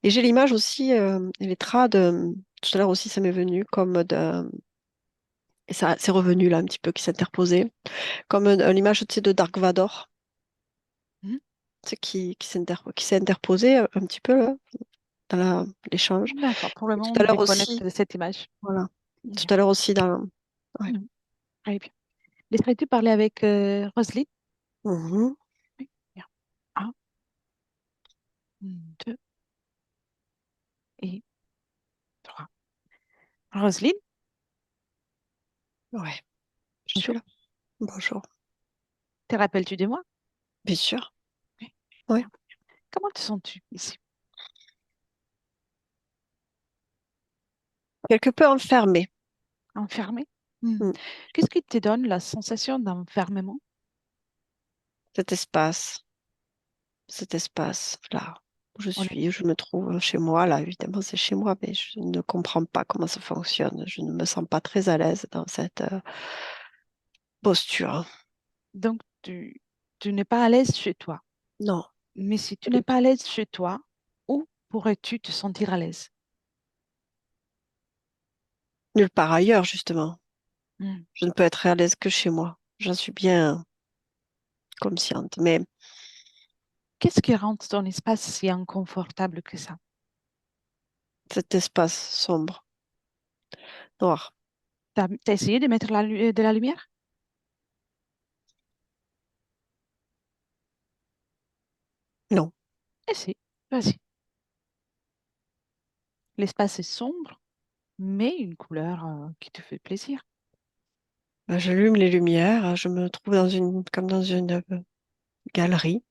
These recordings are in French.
Et j'ai l'image aussi, les trades, tout à l'heure aussi, ça m'est venu comme et ça, c'est revenu là un petit peu qui s'interposait, comme l'image, tu sais, de Dark Vador, Mhm. tu sais, qui s'est interposé un petit peu là, dans l'échange. D'accord. Pour le Et tout moment, on à me l'heure déconnecte aussi, de cette image. voilà. Tout Bien. à l'heure aussi ouais. Mhm. Très bien. Laisserais-tu parler avec Roselyne? Mhm. Oui. Bien. Un, deux et trois. Roselyne, Ouais, je suis bonjour. là. Bonjour. Te rappelles-tu de moi? Bien sûr. Oui. Ouais. Bien. Comment te sens-tu ici? Quelque peu enfermé. Enfermée? Hmm. Mm. Qu'est-ce qui te donne la sensation d'enfermement? Cet espace, cet espace-là où je On est suis, où je me trouve chez moi, là, évidemment, c'est chez moi, mais je ne comprends pas comment ça fonctionne. Je ne me sens pas très à l'aise dans cette posture. Donc, tu n'es pas à l'aise chez toi. Non, Mais si tu pas n'es du pas tout. à l'aise chez toi, où pourrais-tu te sentir à l'aise? Nulle part ailleurs, justement. Hmm. Je ne peux être à l'aise que chez moi. J'en suis bien consciente. Mais Qu'est-ce qui rend ton espace si inconfortable que ça? cet espace sombre, noir, T'as essayé de mettre de la lumière? non. Essaye, vas-y. L'espace est sombre, mais une couleur qui te fait plaisir. J'allume les lumières, je me trouve comme dans une galerie.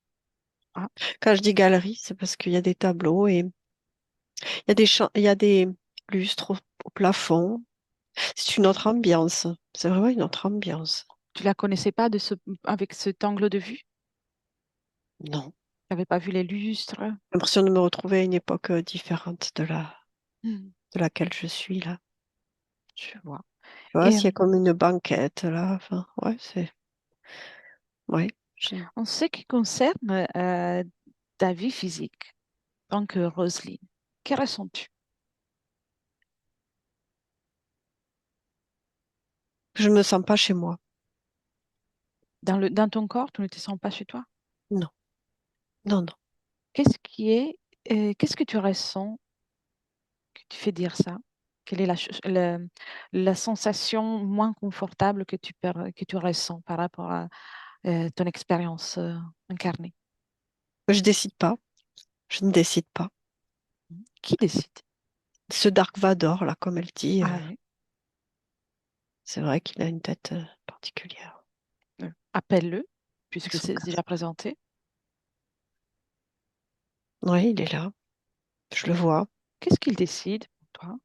Ah, Quand je dis galerie, c'est parce qu'il y a des tableaux et il y a il y a des lustres au plafond. C'est une autre ambiance. C'est vraiment une autre ambiance. tu la connaissais pas avec cet angle de vue? Non. Tu n'avais pas vu les lustres? J'ai l'impression de me retrouver à une époque différente Hmm, de laquelle je suis là. je vois. Tu vois, Et s'il y a comme une banquette là, enfin, ouais, ouais, en ce qui concerne ta vie physique, tant que Roselyne, que ressens-tu? je ne me sens pas chez moi. Dans ton corps, tu ne te sens pas chez toi? Non, non, non. Qu'est-ce que tu ressens que tu fais dire ça? Quelle est la sensation moins confortable que tu ressens par rapport à ton expérience incarnée? Je décide pas. Je ne décide pas. Qui décide? Ce Dark Vador là, comme elle dit, Ah oui. c'est vrai qu'il a une tête particulière. Appelle-le, Avec puisque son c'est casque. déjà présenté. Oui, il est là. Je le vois. Qu'est-ce qu'il décide pour toi?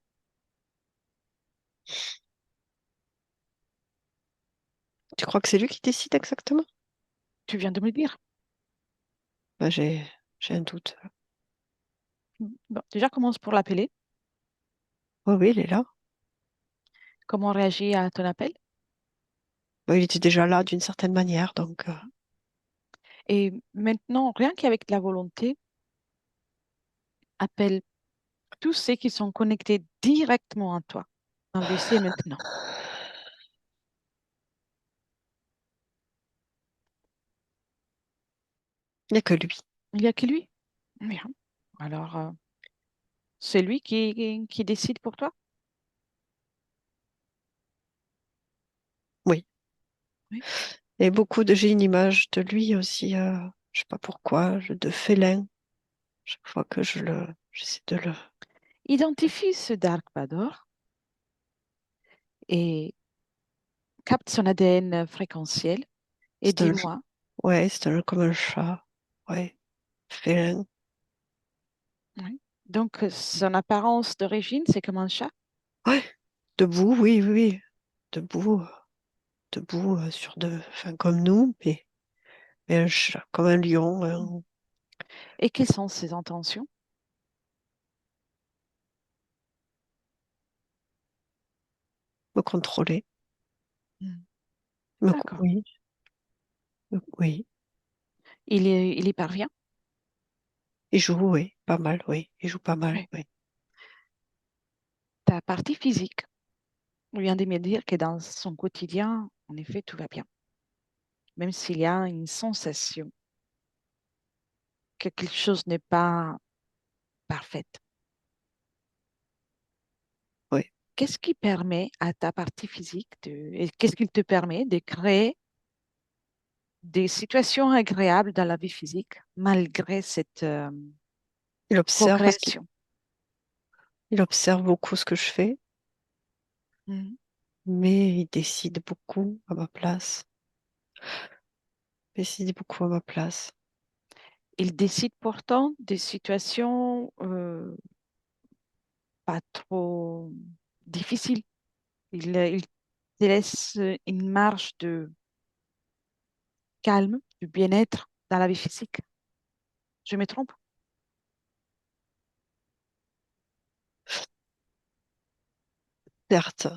Tu crois que c'est lui qui décide exactement? Tu viens de me le dire. Ben, j'ai un doute. Bon, déjà, commence pour l'appeler. Oui, oui, il est là. Comment on réagit à ton appel? Ben, il était déjà là d'une certaine manière, donc Et maintenant, rien qu'avec la volonté, appelle tous ceux qui sont connectés directement à toi. On le sait maintenant. il n'y a que lui. Il n'y a que lui. Bien. Alors, c'est lui qui décide pour toi? Oui. Oui. Et j'ai une image de lui aussi, je sais pas pourquoi, de félin. Chaque fois que j'essaie de le. Identifie ce Dark Vador et capte son ADN fréquentiel et C'est un, dis-moi, ouais, comme un chat. Ouais, félin. oui. Donc, son apparence d'origine, c'est comme un chat. Ouais, debout, oui, oui, oui. Debout, debout enfin, comme nous, mais un chat, comme un lion, Et quelles sont ses intentions? me contrôler. Hmm. D'accord. Oui, Il y parvient. Il joue, oui, pas mal, oui. Il joue pas mal, Oui. oui. Ta partie physique vient de me dire que dans son quotidien, en effet, tout va bien, même s'il y a une sensation que quelque chose n'est pas parfaite. Oui. Qu'est-ce qui permet à ta partie physique et qu'est-ce qui te permet de créer des situations agréables dans la vie physique malgré cette Il observe parce qu'il co-création? il observe beaucoup ce que je fais, Mhm. mais il décide beaucoup à ma place. Il décide beaucoup à ma place. Il décide pourtant des situations pas trop difficiles. Il te laisse une marge de calme, de bien-être dans la vie physique. Je me trompe? Certes,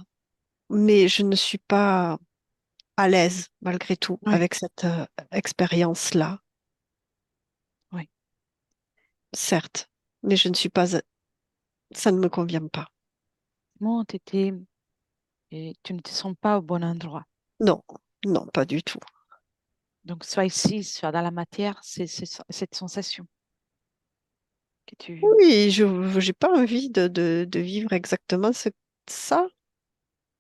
mais je ne suis pas à l'aise malgré tout Oui, avec cette expérience-là, oui. certes, mais je ne suis pas, ça ne me convient pas. Moi, et tu ne te sens pas au bon endroit. Non, non, pas du tout. Donc, soit ici, soit dans la matière, c'est cette sensation que tu... Oui, je n'ai pas envie de vivre exactement ça.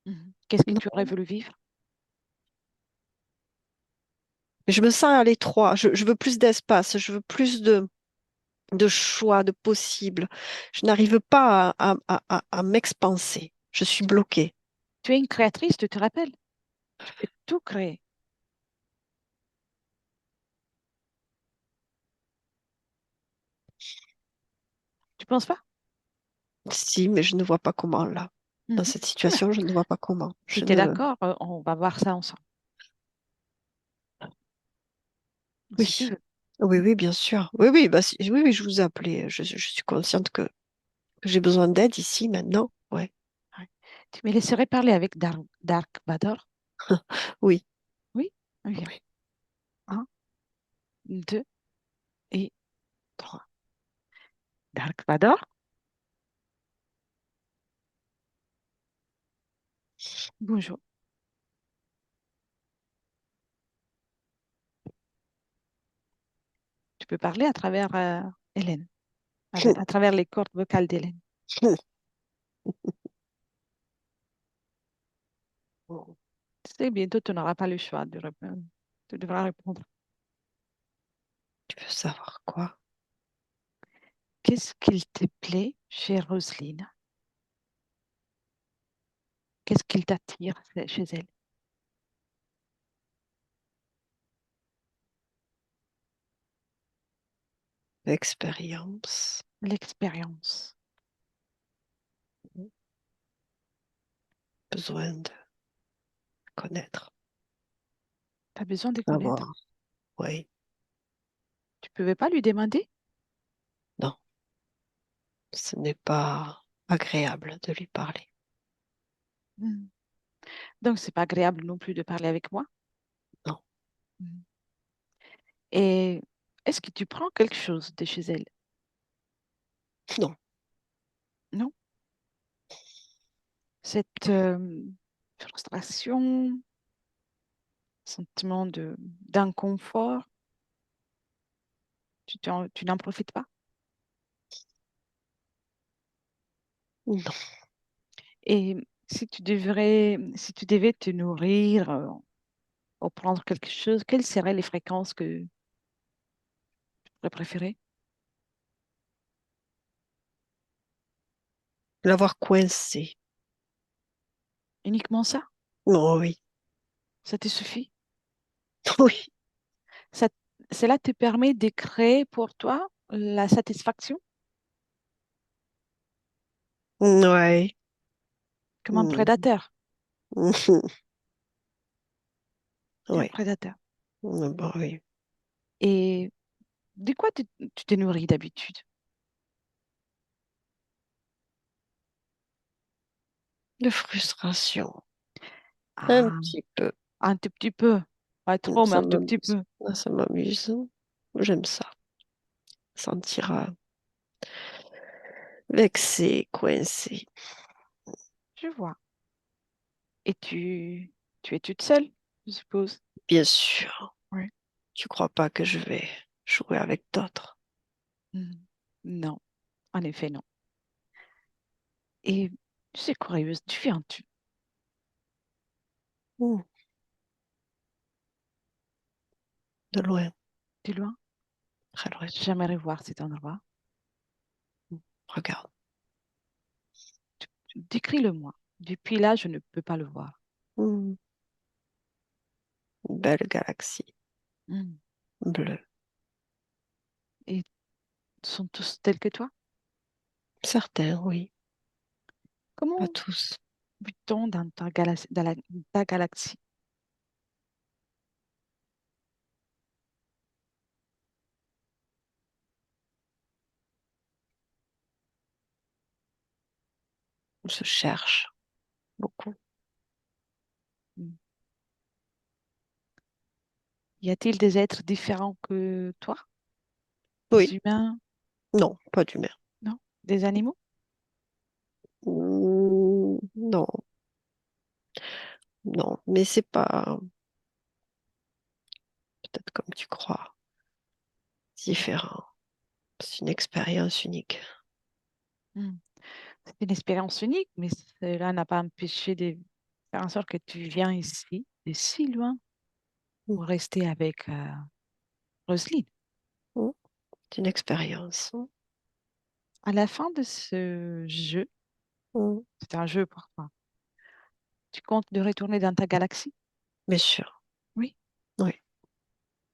Mhm. Qu'est-ce que tu aurais Non. voulu vivre? Je me sens à l'étroit. Je veux plus d'espace. Je veux plus de choix, de possibles. Je n'arrive pas à m'expanser. Je suis bloquée. Tu es une créatrice, tu te rappelles? Tu peux tout créer. Tu penses pas? Si, mais je ne vois pas comment là. Dans Mhm. cette Mais situation, je ne vois pas comment. si Je tu es ne. d'accord, on va voir ça ensemble, si tu Oui. veux. Oui, Mhm. oui, bien sûr. Oui, oui, bah, oui, oui, je vous ai appelé. Je suis consciente que j'ai besoin d'aide ici, maintenant. Ouais. Ouais. Tu me laisserais parler avec Dark Vador? Oui. Oui? Viens. Oui. Un, deux et trois. Dark Vador, bonjour. Tu peux parler à travers Hélène, à travers les cordes vocales d'Hélène. Tu sais, bientôt, tu n'auras pas le choix de répondre. Tu devras répondre. Tu veux savoir quoi? Qu'est-ce qu'il te plaît chez Roselyne? Qu'est-ce qu'il t'attire chez elle? L'expérience. L'expérience. Besoin de connaître. Tu as besoin de connaître. Savoir. Oui. Tu ne pouvais pas lui demander? Non. Ce n'est pas agréable de lui parler. Hmm. Donc, c'est pas agréable non plus de parler avec moi. Non. Hmm. Et est-ce que tu prends quelque chose de chez elle? Non. Non? Cette frustration, sentiment d'inconfort, tu n'en profites pas? Non. Et si tu devais te nourrir ou prendre quelque chose, quelles seraient les fréquences que tu pourrais préférer? L'avoir coincé. Uniquement ça? Non, oui. Ça te suffit? Oui. Ça, cela te permet de créer pour toi la satisfaction Ouais. comme un Mhm. prédateur. Mhm. Tu es un Oui. prédateur. Bon, oui. Et de quoi tu te nourris d'habitude? De frustration. Un Ah, petit peu. un tout petit peu. Pas trop, mais Ça un tout petit m'amuse. peu. Ça m'amuse. J'aime ça. sentir vexé, coincé. Je vois. Et tu es toute seule, je suppose. Bien sûr, Oui. tu crois pas que je vais jouer avec d'autres. Mhm. Non, en effet, non. Et je suis curieuse, tu viens-tu Hmm, de loin, de loin? très loin. J'aimerais voir cet endroit. Hmm, regarde. Décris-le-moi. Depuis là, je ne peux pas le voir. Hmm, une belle galaxie Mhm. bleue. Et sont tous tels que toi? Certains, oui, pas Comment tous. vit-on dans ta galaxie? On se cherche beaucoup. Mhm. Y a-t-il des êtres différents que toi? Des Oui, humains? non, pas d'humain. Non? Des animaux? Non, non, mais c'est pas peut-être comme tu crois, différent. C'est une expérience unique. Hmm. C'est une expérience unique, mais cela n'a pas empêché de faire en sorte que tu viens ici, de si loin, Mm, pour rester avec Roselyne. mm, c'est une expérience. À la fin de ce jeu, Mm, c'est un jeu pour toi, tu comptes de retourner dans ta galaxie? bien sûr, Oui, oui.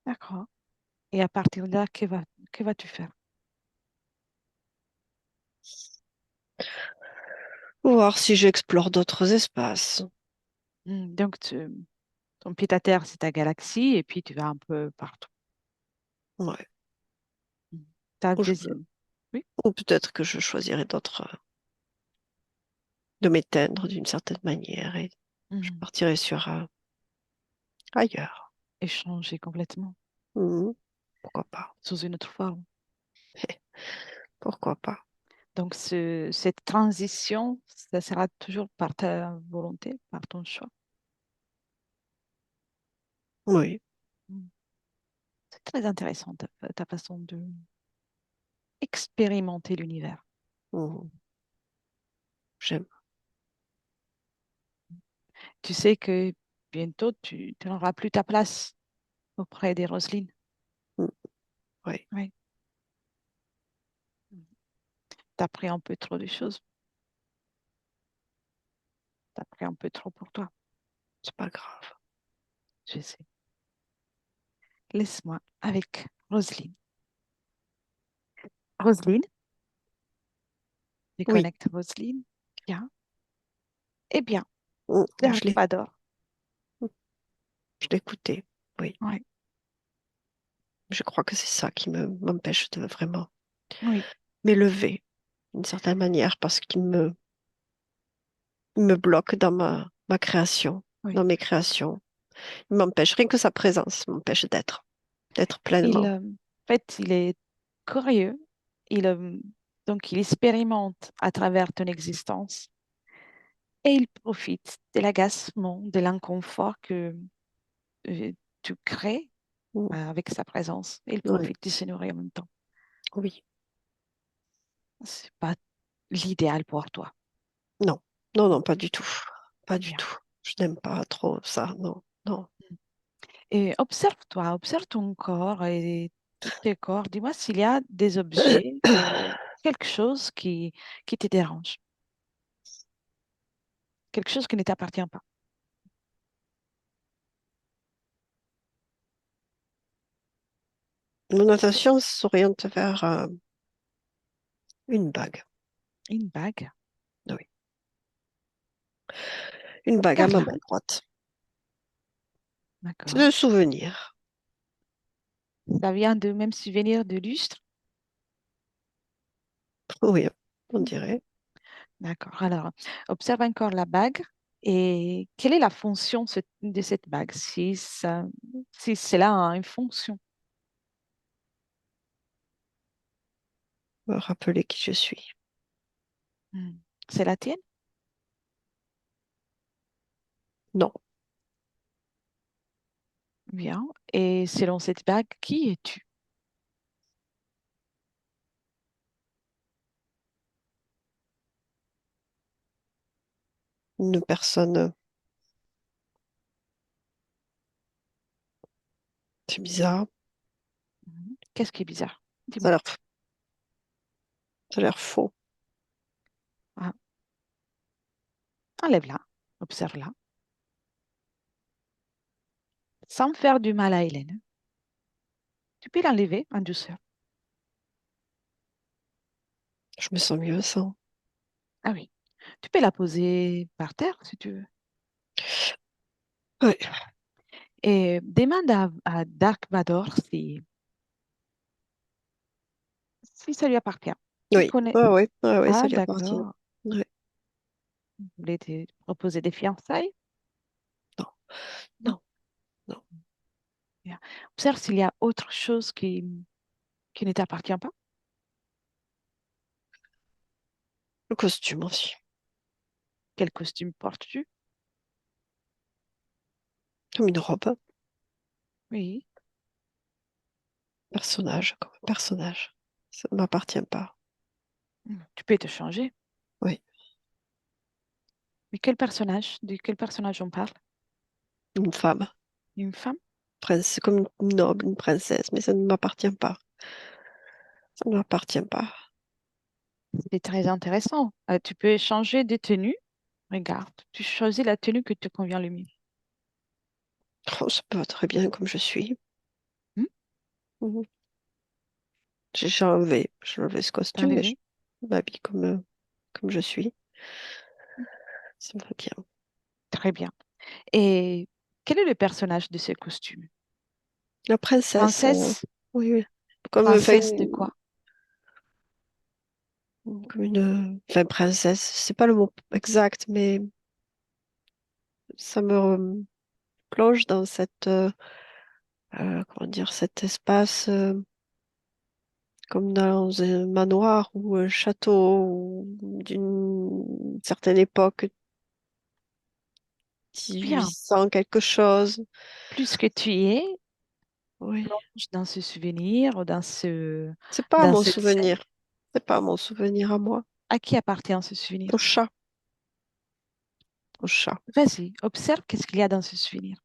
d'accord. Et à partir de là, que vas-tu faire? Voir si j'explore d'autres espaces. Donc, ton pied-à-terre, c'est ta galaxie, et puis tu vas un peu partout. Ouais. Mm. T'as Ou, je- des... Oui. ou peut-être que je choisirai de m'éteindre d'une certaine manière et je Mhm. partirai sur ailleurs. Échanger complètement, Mm, pourquoi pas? sous une autre forme. Pourquoi pas? Donc, cette transition, ça sera toujours par ta volonté, par ton choix. Oui. Mm. C'est très intéressant, ta façon de expérimenter l'univers. Mm, j'aime. Tu sais que bientôt, tu n'auras plus ta place auprès des Roselines. Mm, oui, Oui. Tu as pris un peu trop de choses. Tu as pris un peu trop pour toi. c'est pas grave. Je sais. Laisse-moi avec Roselyne. Roselyne, Oui, déconnecte Roselyne. Bien. Eh bien, je l'ai, Dark je l'écoutais. Oui, Oui, je crois que c'est ça qui m'empêche de vraiment oui, m'élever d'une certaine manière parce il me bloque dans ma création, oui. dans mes créations. Il m'empêche, rien que sa présence m'empêche d'être pleinement. En fait, il est curieux. Il, donc, il expérimente à travers ton existence et il profite de l'agacement, de l'inconfort que euh, tu crées Mm, avec sa présence. Et il oui, profite de se nourrir en même temps. oui, C'est pas l'idéal pour toi. non, non, non, pas du tout, pas du Bien. tout. Je n'aime pas trop ça, non, non. Et observe-toi, observe ton corps et tous tes corps. Dis-moi s'il y a des objets ou quelque chose qui te dérange, quelque chose qui ne t'appartient pas. Mon attention s'oriente vers une bague. Une bague, Oui, une bague à ma regarde-la. main droite. C'est D'accord. un souvenir. Ça vient de même souvenir de lustre. Oui, on Hmm. dirait. D'accord. Alors, observe encore la bague et quelle est la fonction de cette bague? Si cela a une fonction. me rappeler qui je suis. Hmm. C'est la tienne? Non, Bien. Et selon cette bague, qui es-tu? une personne, c'est bizarre. Mhm. Qu'est-ce qui est bizarre? Ça a Dis-moi. l'air, ça a l'air faux. Ah, enlève-la, observe-la, sans faire du mal à Hélène. Tu peux l'enlever en douceur. Je me sens mieux sans. Ah oui. Tu peux la poser par terre si tu veux. Ouais. Et demande à Dark Vador si ça lui appartient. Il Oui, connaît. ouais, ouais, ouais, ouais, ça Ah, lui appartient. d'accord. Ouais. Vous voulez te proposer des fiançailles? Non, Non? non, non. Bien. Observe s'il y a autre chose qui ne t'appartient pas. Le costume aussi. Quel costume portes-tu? Comme une robe. Oui. Personnage, comme un personnage. Ça ne m'appartient pas. Tu peux te changer. Oui. Mais quel personnage? De quel personnage on parle? Une femme. Une femme? Prince, comme une noble, une princesse, mais ça ne m'appartient pas. Ça ne m'appartient pas. C'est très intéressant. Tu peux changer de tenue. Regarde, tu choisis la tenue que te convient le mieux. Oh, ça peut très bien comme je suis. Hmm? Mhm. J'ai enlevé ce T'as costume, mais je enlevé? m'habille comme je suis. Ça me va bien. Très bien. Et quel est le personnage de ce costume? La princesse, Princesse? oui, oui. Comme, enfin, Princesse de quoi? comme enfin, princesse, c'est pas le mot exact, mais ça me plonge dans comment dire, cet espace, comme dans un manoir ou un château ou d'une certaine époque, Bien. 1800 quelque chose. Plus que tu y es, Oui. plonge dans ce souvenir, C'est pas dans mon cette scène. souvenir. C'est pas mon souvenir à moi. À qui appartient ce Au souvenir? chat. Au chat. Vas-y, observe qu'est-ce qu'il y a dans ce souvenir.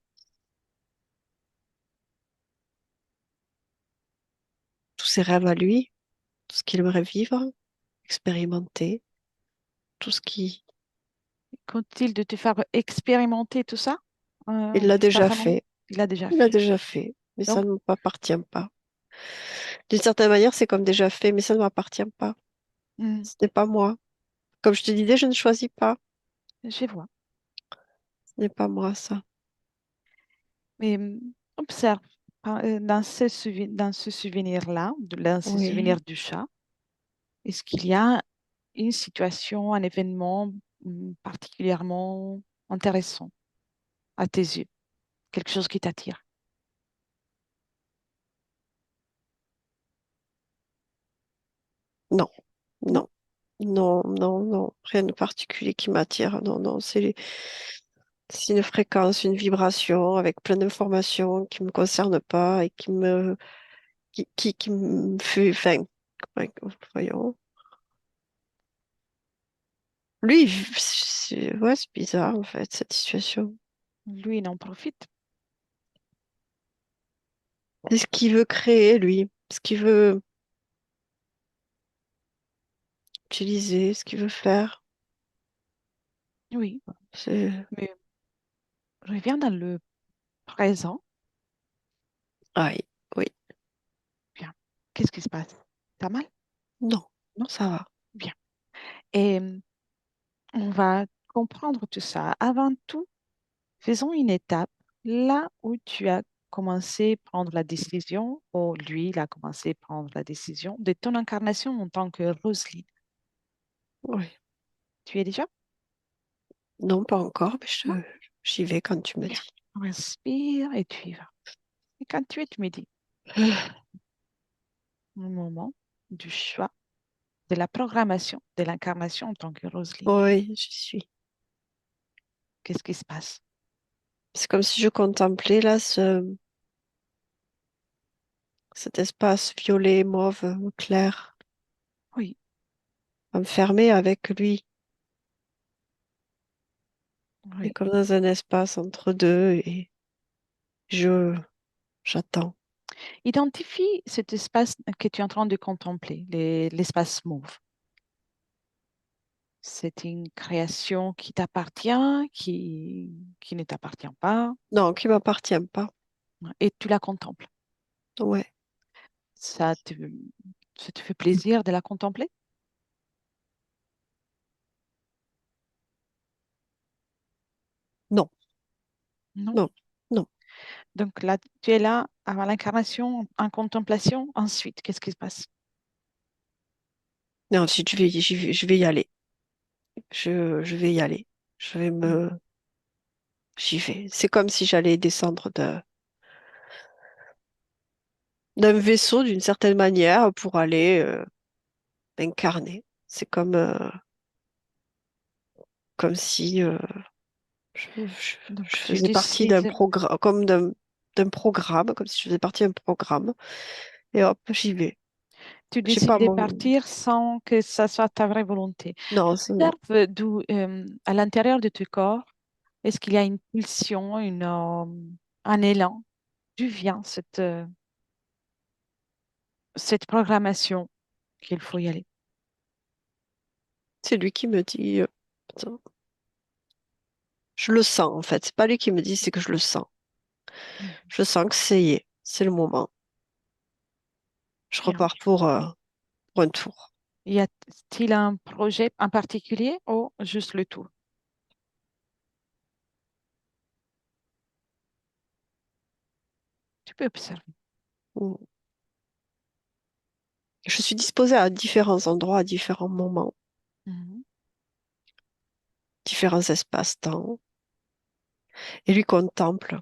Tous ses rêves à lui, tout ce qu'il aimerait vivre, expérimenter, tout ce qui... Compte-t-il de te faire expérimenter tout ça Il l'a déjà différemment? fait. Il l'a déjà Il l'a fait. déjà fait. Mais ça Donc, ne m'appartient pas. D'une certaine manière, c'est comme déjà fait, mais ça ne m'appartient pas. hmm, Ce n'est pas moi. Comme je te disais, je ne choisis pas. je vois. Ce n'est pas moi, ça. Mais observe dans ce souvenir-là, dans ce souvenir Oui. du chat, est-ce qu'il y a une situation, un événement particulièrement intéressant à tes yeux? Quelque chose qui t'attire? Non, Non? non, non, non, non. Rien de particulier qui m'attire. Non, non, c'est une fréquence, une vibration avec plein d'informations qui me concernent pas et qui me fait, enfin, voyons. Lui, ouais, c'est bizarre, en fait, cette situation. Lui, il en profite. C'est ce qu'il veut créer, lui. Ce qu'il veut utiliser, ce qu'il veut faire. Oui, C'est, mais reviens dans le présent. aïe, oui, Bien. Qu'est-ce qui se passe? T'as mal? non, Non? ça va. Bien. Et on va comprendre tout ça. Avant tout, faisons une étape là où tu as commencé à prendre la décision, ou lui, il a commencé à prendre la décision de ton incarnation en tant que Roselyne. Oui. Tu es déjà? Non, pas encore, mais Non? j'y vais quand tu me Bien. dis. Respire et tu y vas. Et quand tu es, tu me dis, au moment du choix, de la programmation de l'incarnation en tant que Roselyne. Oui, j'y suis. Qu'est-ce qui se passe? C'est comme si je contemplais là cet espace violet, mauve, clair, Oui, enfermé avec lui. Et oui. comme dans un espace entre deux, et je j'attends. Identifie cet espace que tu es en train de contempler, l'espace mauve. C'est une création qui t'appartient, qui ne t'appartient pas, Non, qui m'appartient pas. et tu la contemples. Ouais. Ça te, ça te fait plaisir de la contempler? Non, Non. non, non. Donc là, tu es là avant l'incarnation, en contemplation. Ensuite, qu'est-ce qui se passe? Mais ensuite, je vais y aller. Je vais y aller. Je vais Mm. me, J'y vais. C'est comme si j'allais descendre d'un vaisseau d'une certaine manière pour aller m'incarner. C'est comme si Donc je tu faisais partie d'un décides, programme, d'un programme, comme si je faisais partie d'un programme. Et hop, j'y vais. tu J'ai décides pas de mon. partir sans que ça soit ta vraie volonté. Non, non. Observe d'où, à l'intérieur de ton corps, est-ce qu'il y a une pulsion, un élan? D'où vient cette programmation qu'il faut y aller? C'est lui qui me dit. Attends. Je le sens en fait. C'est pas lui qui me dit, c'est que je le sens. Mhm. Je sens que c'est y est, c'est le moment. Je Bien. repars pour un tour. Y a-t-il un projet en particulier ou juste le tour? Tu peux observer. Mm. Je suis disposée à différents endroits, à différents moments, Mhm. différents espaces-temps. Et lui contemple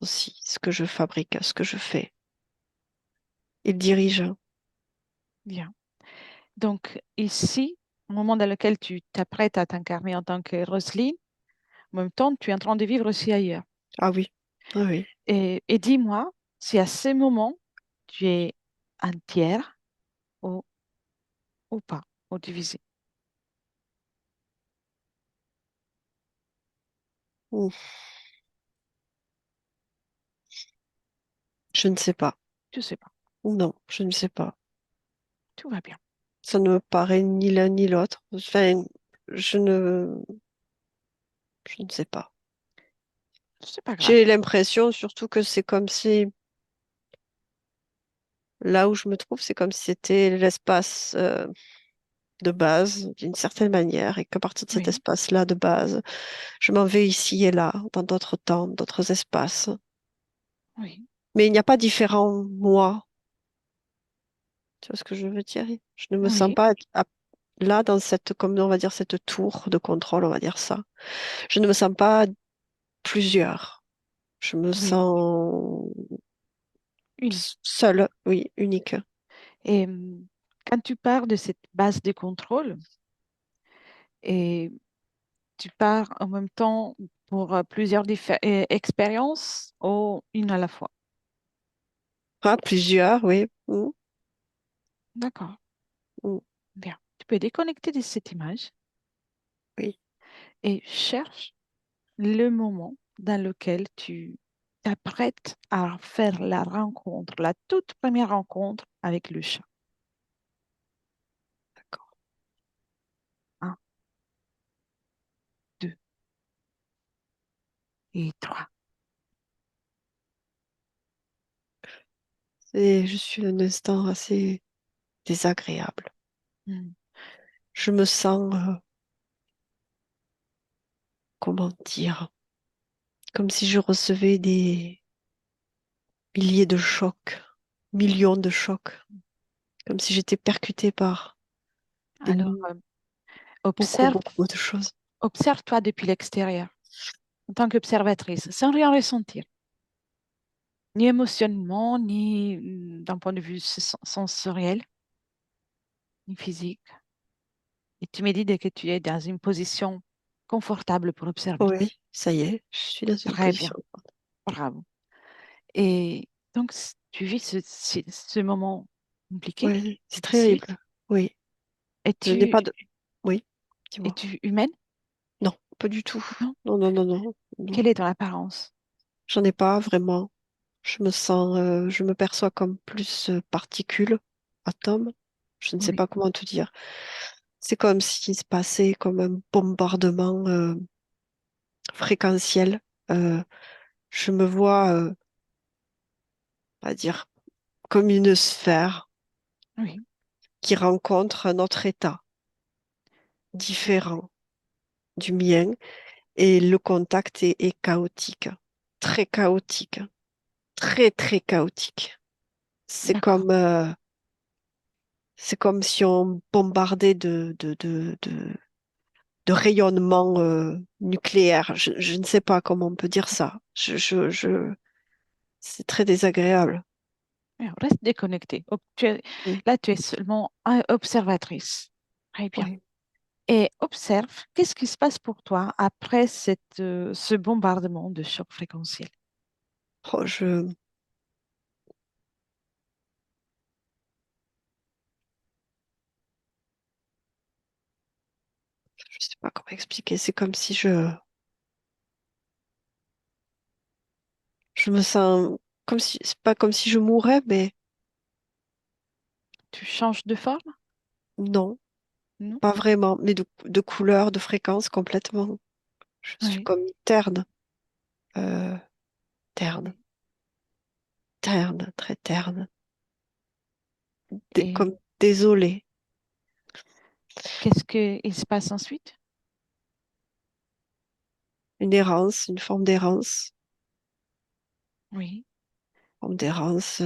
aussi ce que je fabrique, ce que je fais. Il dirige. Bien. Donc ici, au moment dans lequel tu t'apprêtes à t'incarner en tant que Roselyne, en même temps, tu es en train de vivre aussi ailleurs. Ah oui, ah oui. Et dis-moi si à ce moment, tu es entière ou, ou pas, ou divisée. Mm. Je ne sais pas. Je ne sais pas. Non, je ne sais pas. Tout va bien. Ça ne me paraît ni l'un ni l'autre. Enfin, je ne, je ne sais pas. C'est pas grave. J'ai l'impression surtout que c'est comme si, là où je me trouve, c'est comme si c'était l'espace de base, d'une certaine manière, et qu'à partir de cet Oui, espace-là de base, je m'en vais ici et là, dans d'autres temps, d'autres espaces. oui, Mais il n'y a pas différent moi. Tu vois ce que je veux dire? Je ne me sens oui, pas là dans cette, comme on va dire, cette tour de contrôle, on va dire ça. Je ne me sens pas plusieurs. Je me oui. sens Unique. seule, oui, unique. Et quand tu pars de cette base de contrôle et tu pars en même temps pour plusieurs expériences ou une à la fois. Ah, plusieurs, oui. D'accord, Mm, bien. Tu peux déconnecter de cette image oui. et cherche le moment dans lequel tu t'apprêtes à faire la rencontre, la toute première rencontre avec le chat. D'accord. Un, deux et trois. Je suis un instant assez désagréable. Hmm. Je me sens, comment dire, comme si je recevais des milliers de chocs, millions de chocs, comme si j'étais percutée par des Alors, beaucoup, observe, beaucoup de choses. observe-toi depuis l'extérieur, en tant qu'observatrice, sans rien ressentir, ni émotionnellement, ni d'un point de vue sensoriel, ni physique. Et tu me dis dès que tu es dans une position confortable pour observer. Oui, ça y est, je suis dans une Très bien, position. bravo. Et donc, tu vis ce moment compliqué, Oui, c'est difficile. terrible. Oui, je n'ai Es-tu pas de. Oui, dis-moi. es-tu humaine? Non, pas du tout. Non? Non, non, non, non, non. Quelle est ton apparence? J'en ai pas vraiment. Je me perçois comme plus particule, atome. Je ne sais Oui, pas comment te dire. C'est comme s'il se passait comme un bombardement fréquentiel. Euh, je me vois, on va dire, comme une sphère oui, qui rencontre un autre état différent du mien et le contact est chaotique, très chaotique, très, très chaotique. C'est d'accord. comme, euh, c'est comme si on bombardait de rayonnement nucléaire. Je ne sais pas comment on peut dire ça. C'est très désagréable. Alors, reste déconnectée. Oui, Là, tu es seulement observatrice. Très bien. oui. Et observe, qu'est-ce qui se passe pour toi après ce bombardement de choc fréquentiel? Oh, je sais pas comment expliquer. C'est comme si je me sens comme si, c'est pas comme si je mourais, mais Tu changes de forme? non, Non? pas vraiment, mais de couleur, de fréquence complètement. Je suis Oui. comme terne, euh, terne, terne, très terne, Et comme désolée. qu'est-ce qu'il se passe ensuite? Une errance, une Oui. forme d'errance.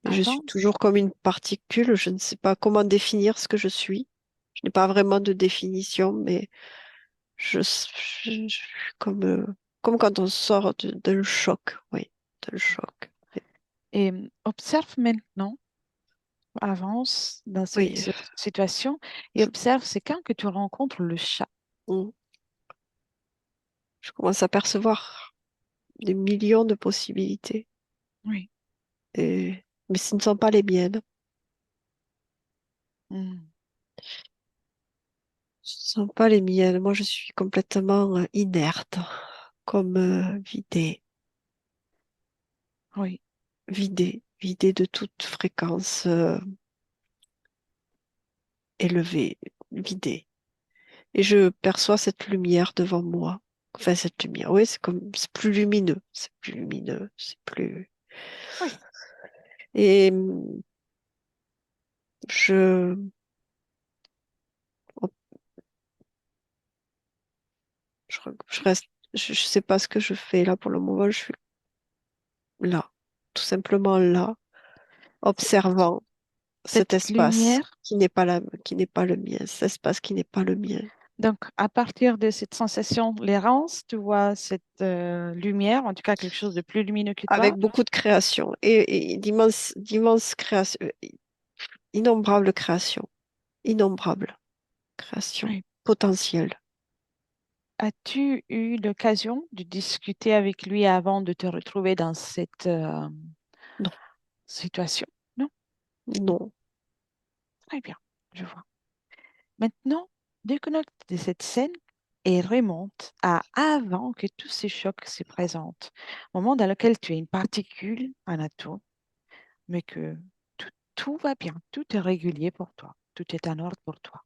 Mais je suis Avant, toujours comme une particule. Je ne sais pas comment définir ce que je suis. Je n'ai pas vraiment de définition, mais je suis comme quand on sort d'un choc. Oui, d'un choc. et observe maintenant, avance dans Oui, cette situation et observe c'est quand que tu rencontres le chat. mm, je commence à percevoir des millions de possibilités. Oui. Mais ce ne sont pas les miennes. Mm. Ce ne sont pas les miennes. Moi, je suis complètement inerte, comme vidée, Oui. vidée de toute fréquence élevée, vidée. Et je perçois cette lumière devant moi. Enfin, cette lumière, oui, c'est plus lumineux, c'est plus lumineux, c'est plus. Oui. Et je, je reste, je sais pas ce que je fais là pour le moment, je suis là, tout simplement là, Cette, observant cet cette espace lumière, qui n'est pas le mien, cet espace qui n'est pas le mien. donc à partir de cette sensation, l'errance, tu vois cette lumière, en tout cas quelque chose de plus lumineux que toi. Avec beaucoup de création et d'immenses créations, innombrables créations, innombrables créations Oui. potentielles. As-tu eu l'occasion de discuter avec lui avant de te retrouver dans cette Non, situation? Non? non, Très bien, je vois. Maintenant, déconnecte de cette scène et remonte à avant que tous ces chocs se présentent. Au moment dans lequel tu es une particule, un atome, mais que tout va bien, tout est régulier pour toi, tout est en ordre pour toi.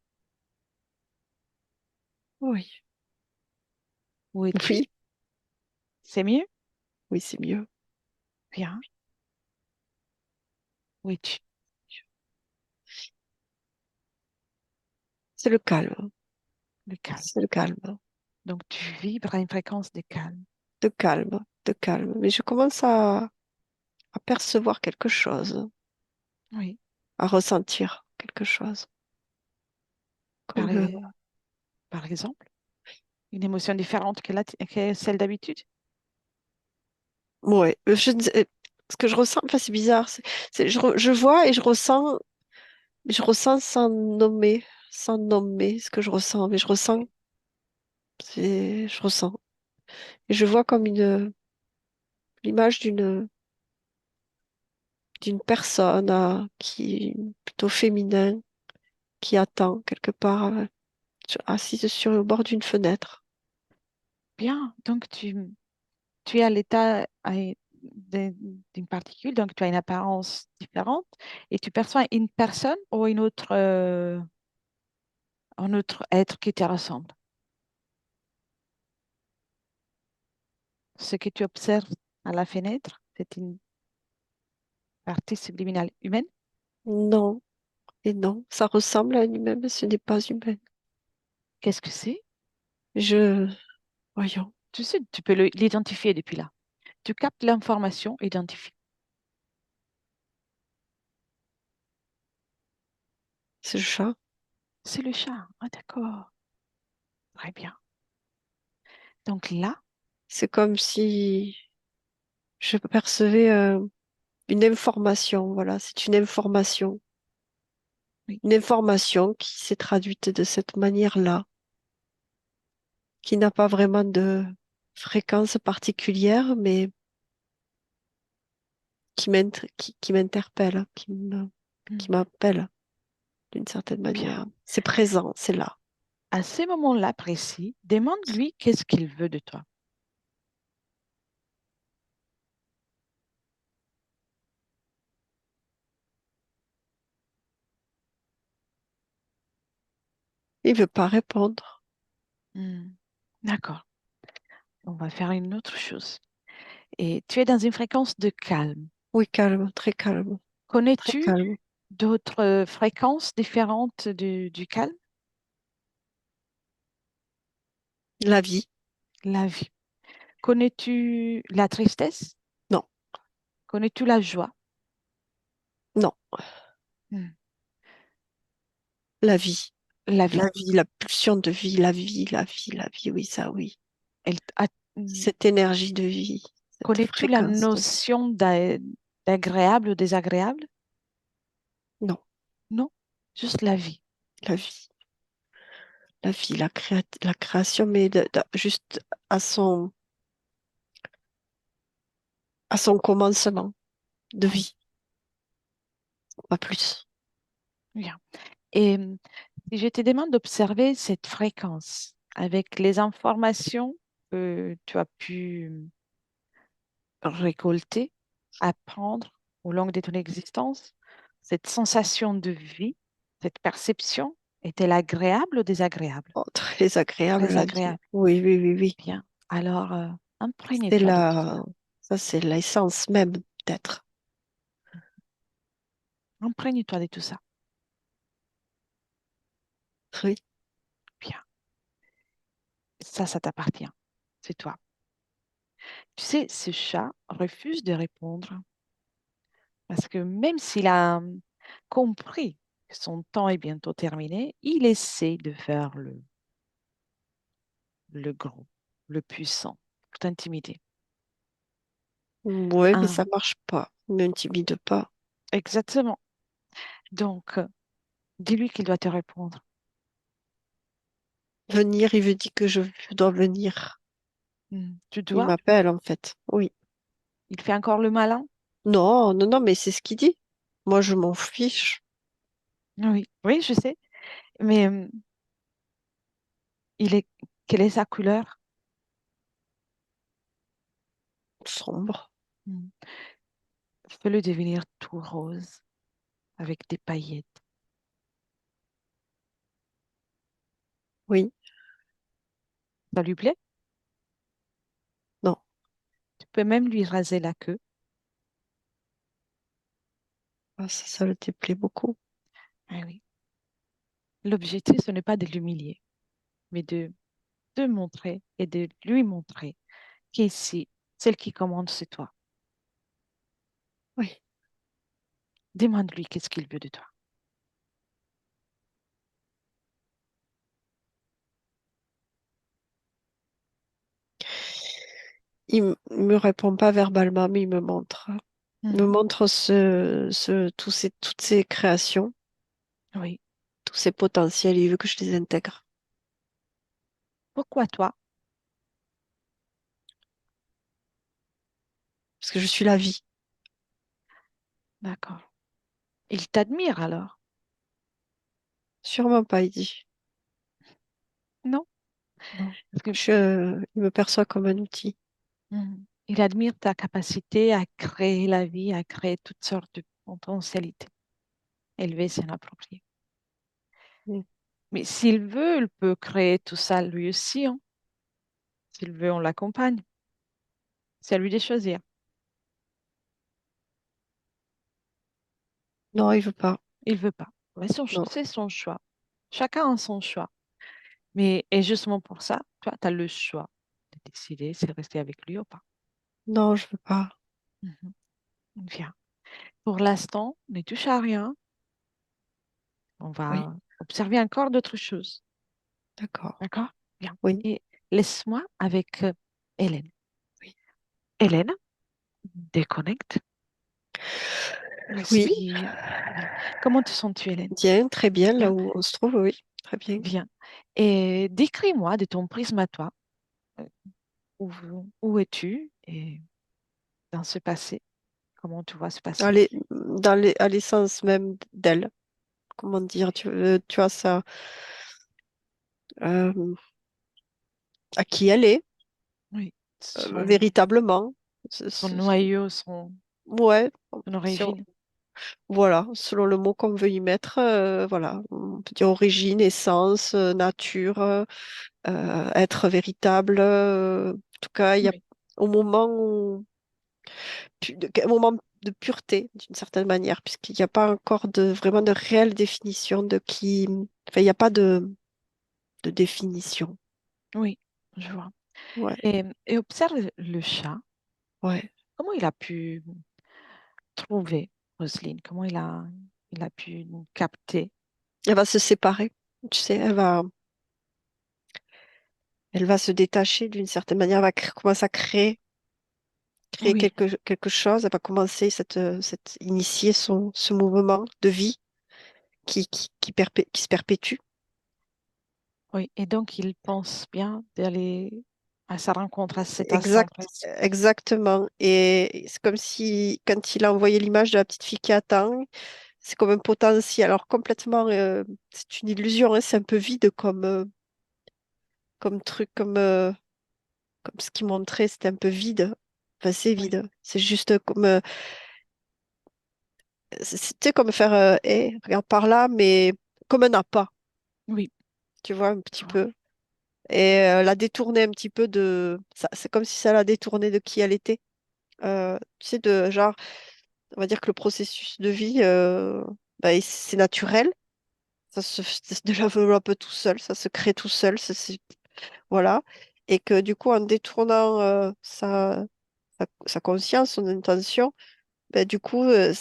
oui, Où es-tu? oui, C'est mieux? oui, c'est mieux. Bien. Où es-tu? C'est le calme, Le calme. c'est le calme, Donc tu vibres à une fréquence de calme. de calme, de calme. Mais je commence à percevoir quelque chose, Oui. à ressentir quelque chose. Par, Comme, par exemple, une émotion différente que celle d'habitude? ouais, ce que je ressens, enfin, c'est bizarre. Je vois et je ressens sans nommer. sans nommer ce que je ressens, mais je ressens, je ressens. Et je vois comme l'image d'une personne qui est plutôt féminin, qui attend quelque part, assise sur le bord d'une fenêtre. Bien, donc tu es à l'état d'une particule, donc tu as une apparence différente et tu perçois une personne ou un autre être qui te ressemble. Ce que tu observes à la fenêtre, c'est une partie subliminale humaine. Non, et non, ça ressemble à un humain, mais ce n'est pas humain. Qu'est-ce que c'est? Je, voyons, Tu sais, tu peux l'identifier depuis là. Tu captes l'information, identifie. c'est le chat. C'est le chat. Ah, d'accord. Très bien. Donc là, C'est comme si je percevais une information, voilà, c'est oui. une information qui s'est traduite de cette manière-là, qui n'a pas vraiment de fréquence particulière, mais qui m'interpelle, Hmm. qui m'appelle d'une certaine Bien. manière. C'est présent, c'est là. À ces moments-là précis, demande-lui qu'est-ce qu'il veut de toi. Il veut pas répondre. Hmm. D'accord. On va faire une autre chose. Et tu es dans une fréquence de calme. Oui, calme, très Connais-tu calme. d'autres fréquences différentes du calme? La vie, La vie. Connais-tu la tristesse? non, Connais-tu la joie? non, Hmm. la vie. La vie. La vie, la pulsion de vie, la vie, oui, ça, oui. Elle- a- hmm. Cette énergie de vie, cette Connais-tu la fréquence de vie. notion d'agréable ou désagréable? Non, Non, juste la vie. la vie, la création, mais juste à à son commencement de Oui, vie, pas plus. bien. Et si je te demande d'observer cette fréquence avec les informations que tu as pu récolter, apprendre au long de ton existence, cette sensation de vie, cette perception, est-elle agréable ou désagréable? Oh, très agréable Très la vie. agréable. Oui, oui, oui, oui. Bien. Alors, C'est imprègne-toi de tout ça. la, ça, c'est l'essence même d'être. Imprègne-toi de tout ça. Oui. Bien. Ça t'appartient. C'est toi. Tu sais, ce chat refuse de répondre parce que même s'il a compris que son temps est bientôt terminé, il essaie de faire le gros, le puissant, pour t'intimider. Ouais, mais ça Hein, marche pas. Ne m'intimide pas. exactement. Donc, dis-lui qu'il doit te répondre. Venir, il veut dire que je dois venir. Tu Il dois. m'appelle, en fait. Oui. Il fait encore le malin. Non, non, non, mais c'est ce qu'il dit. Moi, je m'en fiche. Oui, oui, je sais. Mais il est, quelle est sa couleur? Sombre. Hmm. Fais-le devenir tout rose avec des paillettes. Oui. Ça lui plaît? Non. Tu peux même lui raser la queue. Ah, ça le déplaît beaucoup. Ah oui. L'objectif, ce n'est pas de l'humilier, mais de montrer et de lui montrer qu'ici, celle qui commande, c'est toi. Oui. Demande-lui qu'est-ce qu'il veut de toi. Me répond pas verbalement, mais il me montre. Il me Mhm. montre toutes ces créations. Oui. tous ces potentiels, il veut que je les intègre. Pourquoi toi? Parce que je suis la vie. D'accord. Il t'admire alors? Sûrement pas, il dit. Non? Non. Parce que Il me perçoit comme un outil. il admire ta capacité à créer la vie, à créer toutes sortes de potentialités. Élever, c'est inapproprié. Mm. Mais s'il veut, il peut créer tout ça lui aussi, hein. S'il veut, on l'accompagne. C'est à lui de choisir. Non, il veut pas. Il veut pas. Mais Non, c'est son choix. Chacun a son choix. Mais et justement pour ça, toi, tu as le choix de décider si rester avec lui ou pas. non, je veux pas. Mhm. Bien. Pour l'instant, ne touche à rien. On Oui, va observer encore d'autres choses. d'accord. D'accord? Bien. Oui, Et laisse-moi avec Hélène. oui. Hélène, déconnecte, Oui, respire. Bien. Comment te sens-tu, Hélène? bien, très bien, là Bien. où on se trouve, oui, très bien. Bien. Et décris-moi de ton prisme à toi. euh, Où, où es-tu et dans ce passé? Comment tu vois ce passé? À l'essence même d'elle. Comment dire, tu vois ça, euh, à qui elle est, Oui. véritablement. Son noyau, Ouais, son si on- origine. voilà, selon le mot qu'on veut y mettre, voilà, on peut dire origine, essence, nature, être véritable. En tout cas, il y a Oui. au moment un moment de pureté d'une certaine manière, puisqu'il n'y a pas encore vraiment de réelle définition de qui. Enfin, il n'y a pas de définition. Oui, je vois. Ouais, Et observe le chat. ouais. Comment il a pu trouver Roselyne? Comment il a pu capter? Elle va se séparer. Tu sais, elle va se détacher d'une certaine manière, elle va commencer à créer Oui, quelque chose, elle va commencer initier ce mouvement de vie qui se perpétue. oui. Et donc, il pense bien d'aller à sa rencontre, à cet instant précis. Exactement. Et c'est comme si, quand il a envoyé l'image de la petite fille qui attend, c'est comme un potentiel. Alors complètement, c'est une illusion, hein, c'est un peu vide comme truc, comme ce qu'il montrait, c'était un peu vide. Enfin, c'est Oui, vide. C'est juste comme, c'était comme faire, regarde par là, mais comme un appât, oui, tu vois, un je petit vois. peu. Et la détourner un petit peu c'est comme si ça l'a détournée de qui elle était. Tu sais, de genre, on va dire que le processus de vie, bah, c'est naturel. Ça se développe tout seul, ça se crée tout seul. Voilà. Et que du coup, en détournant sa conscience, son intention, bah, du coup, elle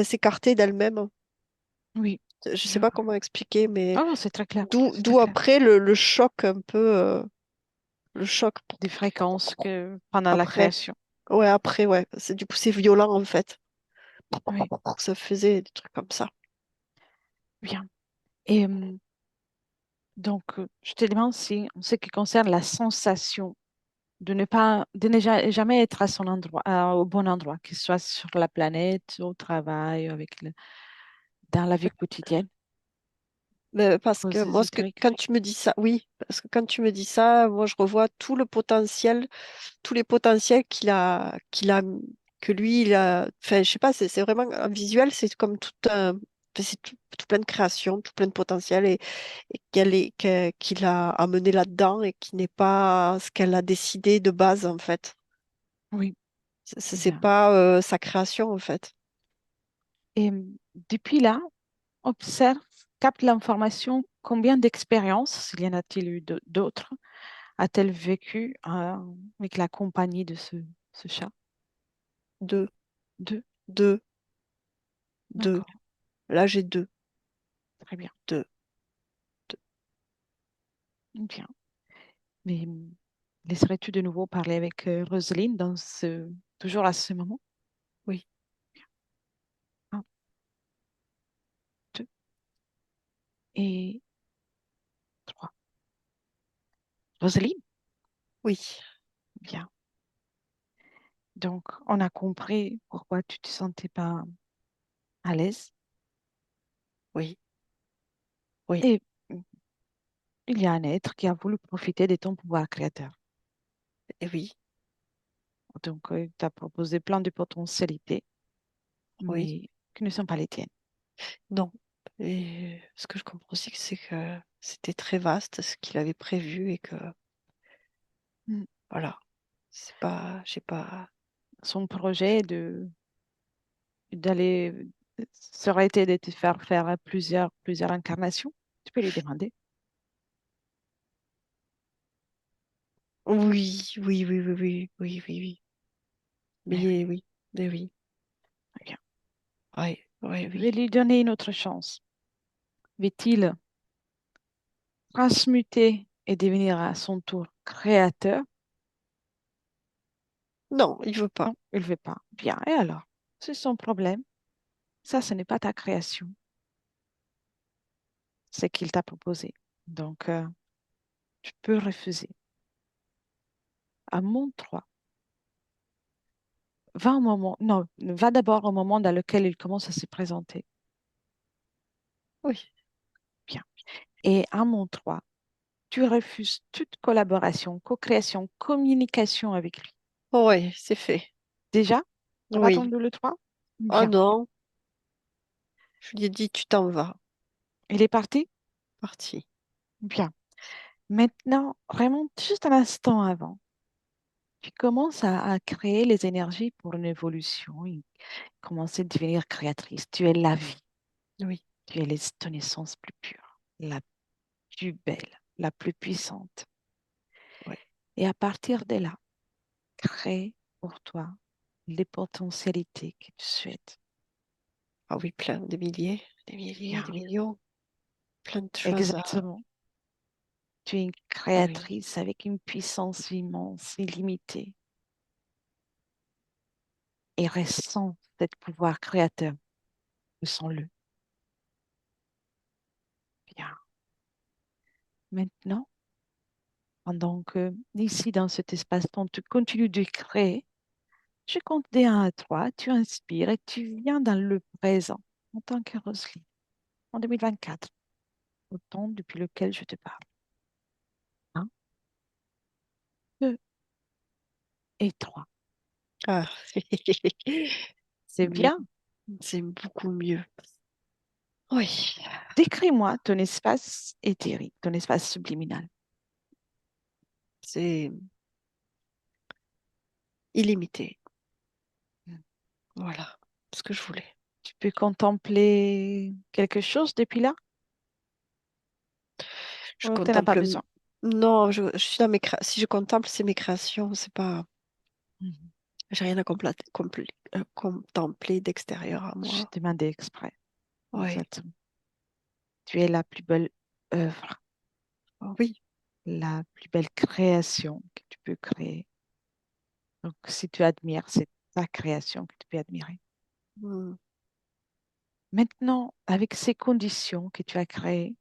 s'écartait d'elle-même. Oui, Je sais je pas vois. comment expliquer, mais Oh, c'est très clair. C'est très d'où clair. après le choc un peu, le choc Des fréquences que pendant la après. création. Ouais, après, ouais. Du coup, c'est violent en fait. Oui, Ça faisait des trucs comme ça. bien. Et donc, je te demande si, en ce qui concerne la sensation de ne jamais être à son endroit, au bon endroit, que ce soit sur la planète, au travail, dans la vie quotidienne, Mais parce aux que moi, ésotériques. quand tu me dis ça, oui, parce que quand tu me dis ça, moi, je revois tout le potentiel, tous les potentiels que lui, il a. Enfin, je sais pas, c'est vraiment un visuel, c'est comme enfin, c'est tout plein de création, tout plein de potentiel et qu'il a amené là-dedans et qui n'est pas ce qu'elle a décidé de base, en fait. Oui, C'est bien. pas sa création, en fait. Et depuis là, observe, capte l'information, combien d'expériences, s'il y en a-t-il eu d'autres, a-t-elle vécu avec la compagnie de ce chat? Deux, Deux. deux, deux. D'accord, Là, j'ai deux, très bien. deux. Bien. Mais laisserais-tu de nouveau parler avec Roselyne toujours à ce moment? Oui. Un, deux. et 3. Roselyne, Oui, bien. Donc, on a compris pourquoi tu ne te sentais pas à l'aise. oui, oui, Et il y a un être qui a voulu profiter de ton pouvoir créateur. et oui, Donc, il t'a proposé plein de potentialités, oui. mais qui ne sont pas les tiennes. Non. Et ce que je comprends aussi, c'est que c'était très vaste ce qu'il avait prévu et que, Mm. voilà, c'est pas, j'ai pas. Son projet d'aller, ça aurait été de te faire faire plusieurs incarnations. Tu peux lui demander. Oui, oui, oui, oui, oui, oui, oui, oui. Mais Mais oui, mais oui, oui, bien. oui, oui, Je vais oui. lui donner une autre chance. Va-t-il transmuter et devenir à son tour créateur? Non, il veut pas. Non, il ne veut pas. Bien, et alors? C'est son problème. Ça, ce n'est pas ta création. C'est qu'il t'a proposé. Donc, tu peux refuser. À mon 3, va au moment, non, va d'abord au moment dans lequel il commence à se présenter. Oui, Bien. Et à mon 3, tu refuses toute collaboration, co-création, communication avec lui. oui, c'est fait. Déjà, tu n'as pas Oui. attendu le 3. Oh Bien. non, je lui ai dit, tu t'en vas. Il est parti? Parti. Bien. Maintenant, remonte juste un instant avant. Tu commences à créer les énergies pour une évolution et commencer à devenir créatrice. Tu es la vie. Oui, Tu es ton essence plus pure, la plus belle, la plus puissante. oui. Et à partir de là, crée pour toi les potentialités que tu souhaites. Ah oui, plein, des milliers, des Bien. millions. Plein de choses à. Exactement. Tu es une Ah oui, créatrice avec une puissance immense, illimitée. Et ressens cet pouvoir créateur. Ressens-le. Bien. Maintenant, pendant que ici, dans cet espace-temps, tu continues de créer, je compte des 1 à 3, tu inspires et tu viens dans le présent en tant que Roselyne, en 2024, au temps depuis lequel je te parle. 1, 2 et 3. ah. C'est Mieux. bien. C'est beaucoup mieux. Oui, Décris-moi ton espace éthérique, ton espace subliminal. c'est illimité. Mm. Voilà ce que je voulais. Tu peux contempler quelque chose depuis là Je ou tu n'as pas contemple. besoin? Non, je suis dans si je contemple, c'est mes créations. C'est pas. Mhm. J'ai rien à contempler d'extérieur à Je moi. demandais exprès. Oui, Exactement. Tu es la plus belle œuvre, oh oui. la plus belle création que tu peux créer. Donc, si tu admires, c'est ta création que tu peux admirer. Hmm. Maintenant, avec ces conditions que tu as créées,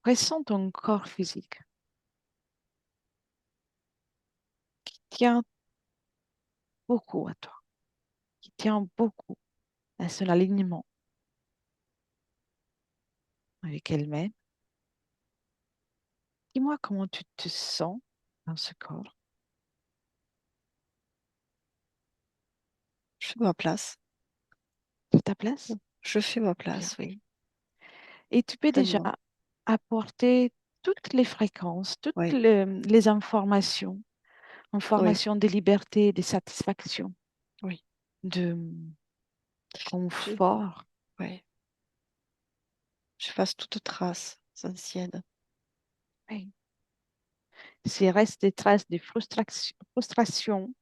ressens ton corps physique qui tient beaucoup à toi, qui tient beaucoup à son alignement avec elle-même. Dis-moi comment tu te sens dans ce corps. Je fais ma place. C'est ta place? Je fais ma Bien. place, oui. Et tu peux déjà Pleinement. apporter toutes les fréquences, toutes Oui, les informations, oui, informations de liberté, de satisfaction, oui. de Je, confort. oui. J'efface toute trace ancienne. Oui. S'il reste des traces de frustration,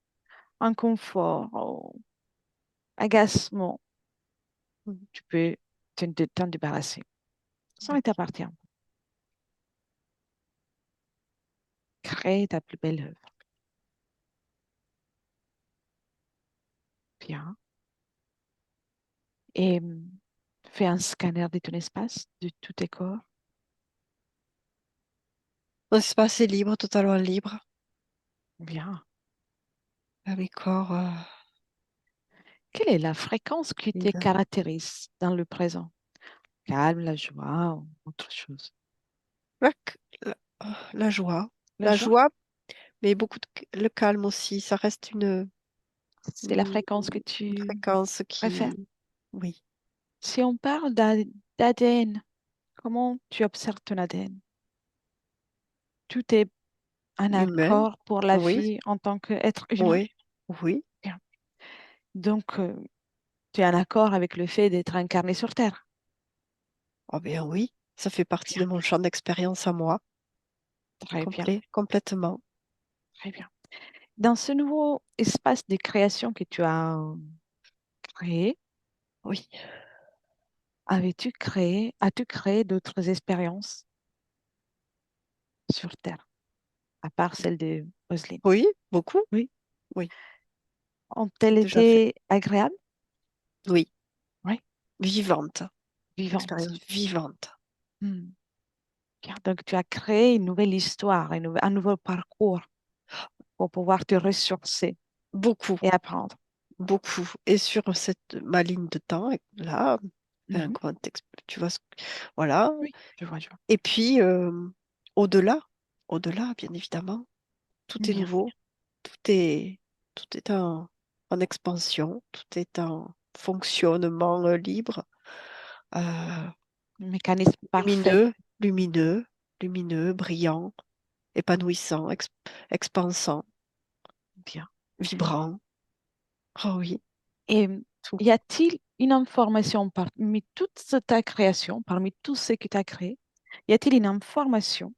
inconfort, ou agacement, Hmm. tu peux t'en débarrasser. Ça Oui. ne t'appartient pas. Crée ta plus belle œuvre. Bien. Et fais un scanner de ton espace, de tous tes corps. Un espace est libre, totalement libre. Bien. À mes corps, Quelle est la fréquence qui te libre. caractérise dans le présent? Calme, la joie ou autre chose? La, la- la joie. La La joie, joie, mais beaucoup le calme aussi. Ça reste c'est la une fréquence que tu fréquence préfères. qui, oui, Si on parle d'ADN, comment tu observes ton ADN? Tout est un humain. accord pour la Oui, vie en tant qu'être humain? oui, oui. Bien. Donc, tu es en accord avec le fait d'être incarné sur Terre. Oh bien oui, ça fait partie Bien, de mon champ d'expérience à moi, très bien, complet, complètement. très bien. Dans ce nouveau espace de création que tu as créé, Oui, as-tu créé d'autres expériences sur Terre, à part celle de Roselyne? oui, beaucoup. Oui. Oui, Ont-elles déjà fait. été agréables? Oui, Oui. vivante, expérience Vivantes. vivante. Hmm. Bien. Donc, tu as créé une nouvelle histoire, un nouveau parcours pour pouvoir te ressourcer Beaucoup, et apprendre. beaucoup. Et sur ma ligne de temps, là, Mhm. comment tu vois, voilà. Oui, je vois. Et puis, au-delà, au-delà, bien évidemment, tout est Bien. nouveau, tout est, tout est en expansion, tout est en fonctionnement libre, euh, Mécanisme parfait. lumineux, lumineux, lumineux, brillant, épanouissant, expansant, Bien. vibrant. Oh oui, Et tout. y a-t-il une information parmi toute ta création, parmi tout ce que tu as créé, y a-t-il une information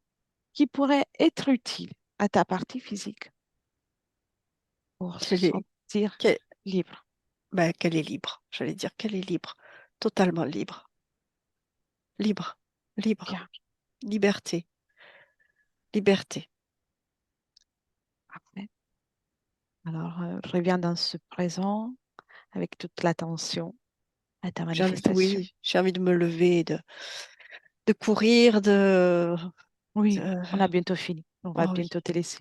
qui pourrait être utile à ta partie physique pour se Elle est, sentir qu'elle libre? qu'elle est libre, j'allais dire qu'elle est libre, totalement libre, libre, libre, Bien. liberté, liberté. Parfait. Alors, reviens dans ce présent avec toute l'attention à ta manifestation. Oui, j'ai envie de me lever, de courir, Oui, de- on a bientôt fini. On va oh oui, bientôt te laisser.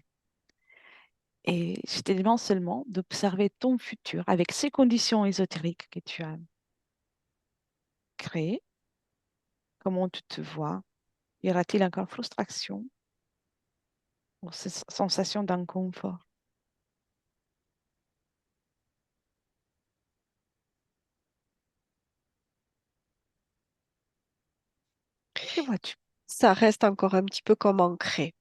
Et je te demande seulement d'observer ton futur avec ces conditions ésotériques que tu as créées. Comment tu te vois? Y aura-t-il encore frustration ou cette sensation d'inconfort? Que vois-tu? ça reste encore un petit peu comme ancré.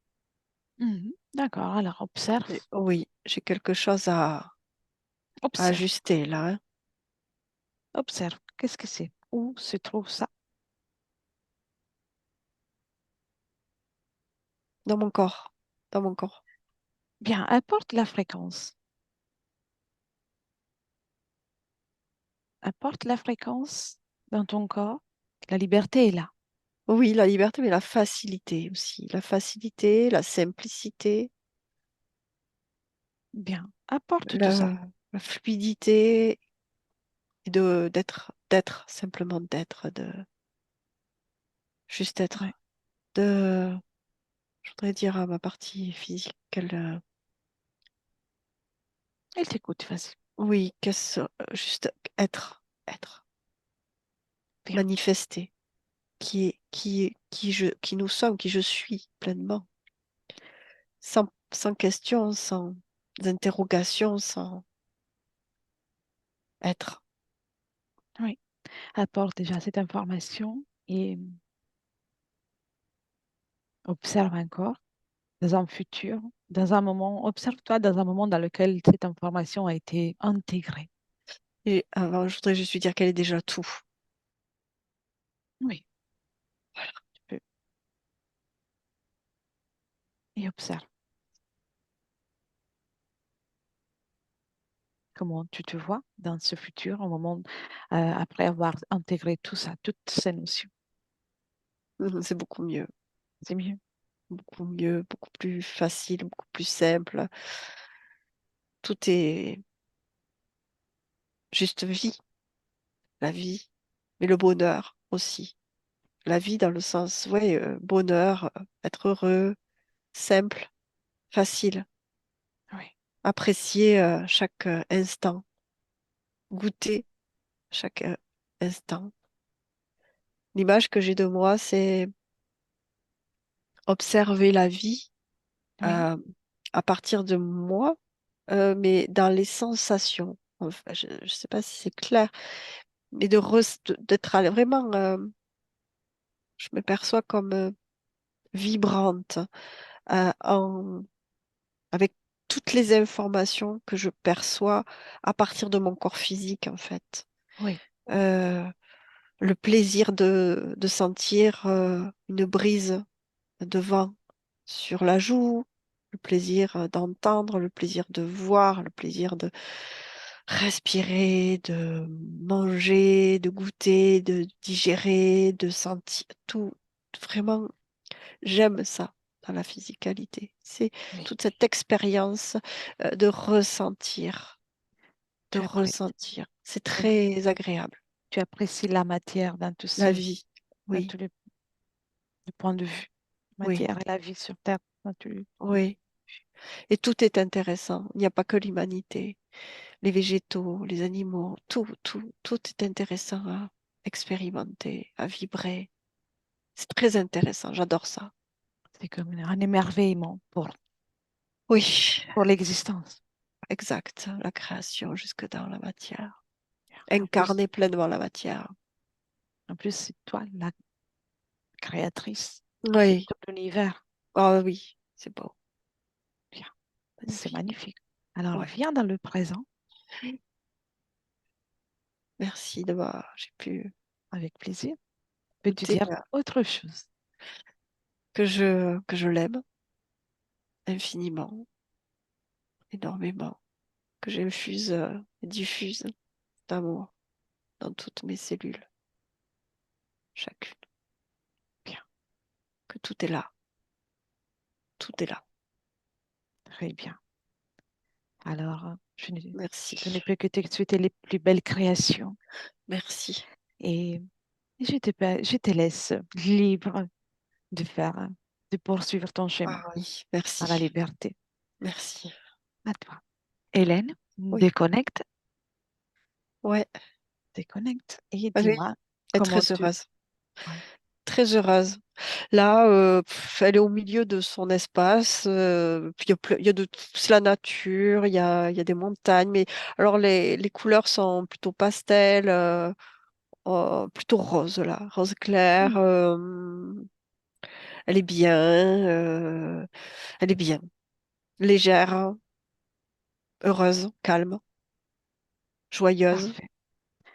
Mhm. D'accord, alors observe, Oui, j'ai quelque chose à observe, ajuster là, hein, observe. Qu'est-ce que c'est? Où se trouve ça? dans mon corps, dans mon corps. Bien, importe la fréquence. Importe la fréquence dans ton corps. La liberté est là. Oui, la liberté, mais la facilité aussi. La facilité, la simplicité, Bien, apporte tout ça. la fluidité, et d'être, simplement d'être, juste Ouais. être. Je voudrais dire à ma partie physique Elle t'écoute, vas-y. oui, juste être, Bien, manifester, qui nous sommes, qui je suis pleinement, sans question, sans interrogation, sans être. oui. Apporte déjà cette information et observe encore dans un futur, dans un moment, observe-toi dans un moment dans lequel cette information a été intégrée. Et avant, je voudrais juste lui dire qu'elle est déjà tout. Oui, tu peux. Et observe comment tu te vois dans ce futur, au moment, après avoir intégré tout ça, toutes ces notions. C'est C'est mieux. beaucoup mieux, beaucoup plus facile, beaucoup plus simple. Tout est juste vie, la vie, mais le bonheur aussi. La vie dans le sens, ouais, bonheur, être heureux, simple, facile. Oui, Apprécier chaque instant, goûter chaque instant. L'image que j'ai de moi, c'est observer la vie oui, euh, à partir de moi, mais dans les sensations. Enfin, je ne sais pas si c'est clair, mais d'être vraiment, je me perçois comme vibrante, en, avec toutes les informations que je perçois à partir de mon corps physique, en fait. oui, Euh, le plaisir de sentir une brise de vent sur la joue, le plaisir d'entendre, le plaisir de voir, le plaisir de respirer, de manger, de goûter, de digérer, de sentir tout. Vraiment, j'aime ça dans la physicalité. C'est oui. toute cette expérience de ressentir, de Tu apprécies, ressentir. C'est très agréable. tu apprécies la matière La vie, dans oui, tous les points de vue. oui, Matière et la vie sur Terre. oui. Et tout est intéressant. Il n'y a pas que l'humanité. Les végétaux, les animaux, tout est intéressant à expérimenter, à vibrer. C'est très intéressant, j'adore ça. C'est comme un émerveillement Oui, pour l'existence. exact, la création jusque dans la matière. En plus, Incarner pleinement la matière. c'est toi la créatrice de Oui, tout l'univers. ah oui, c'est beau, Bien, c'est magnifique. magnifique. Alors, Ouais. viens dans le présent Merci j'ai pu avec plaisir. Peux-tu goûter dire autre chose? que je l'aime infiniment, énormément, que j'infuse et diffuse d'amour dans toutes mes cellules, chacune, Bien, que tout est là, tout est là. très bien. Alors, je ne Merci, peux que te souhaiter les plus belles créations merci. et je te laisse libre de faire, de poursuivre ton chemin Ah oui, à la merci, liberté. merci. À toi. Hélène, Oui, ouais, déconnecte et ah oui, dis-moi elle est comment très tu... heureuse, Ouais. très heureuse. Là, elle est au milieu de son espace. Puis il y a c'est la nature, il y a des montagnes, mais alors les couleurs sont plutôt pastel, plutôt rose là, rose clair. Hmm, Elle est bien, elle est bien, légère, heureuse, calme, joyeuse, parfait.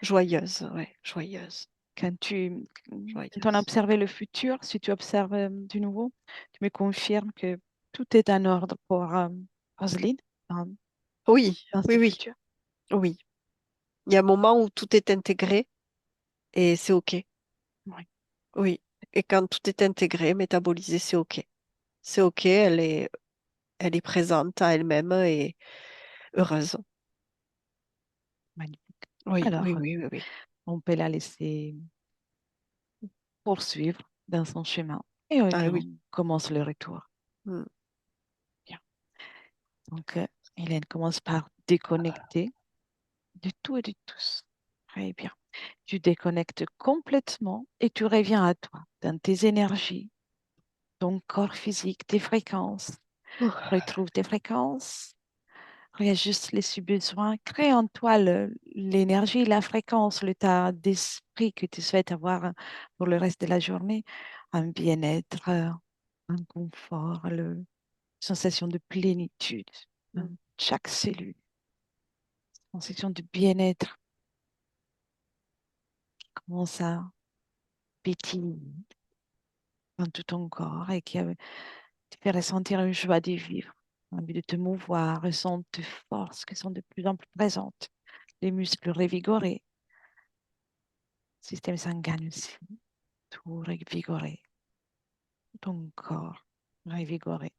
joyeuse, ouais, joyeuse, Quand on a joyeuse. observé le futur, si tu observes du nouveau, tu me confirmes que tout est en ordre pour Roselyne dans, Oui, dans oui, ce oui, futur. oui. Il y a un moment où tout est intégré et c'est OK. Oui, Oui. Et quand tout est intégré, métabolisé, c'est OK. C'est OK, elle est présente à elle-même et heureuse. magnifique. Oui, oui, Alors, oui, oui, oui. on peut la laisser poursuivre dans son chemin et Ah nous, oui. on commence le retour. Mm. Bien. Donc, Hélène commence par déconnecter de tout et de tous. Très bien. Tu déconnectes complètement et tu reviens à toi, dans tes énergies, ton corps physique, tes fréquences. Ouh. Retrouve tes fréquences, réajuste les si-besoins, crée en toi l'énergie, la fréquence, l'état d'esprit que tu souhaites avoir pour le reste de la journée, un bien-être, un confort, une sensation de plénitude dans Mm. chaque cellule, sensation de bien-être qui commence à pétiller dans tout ton corps et qui te fait ressentir une joie de vivre, envie de te mouvoir, ressens tes forces qui sont de plus en plus présentes, les muscles revigorés, système sanguin aussi, tout revigoré, ton corps revigoré.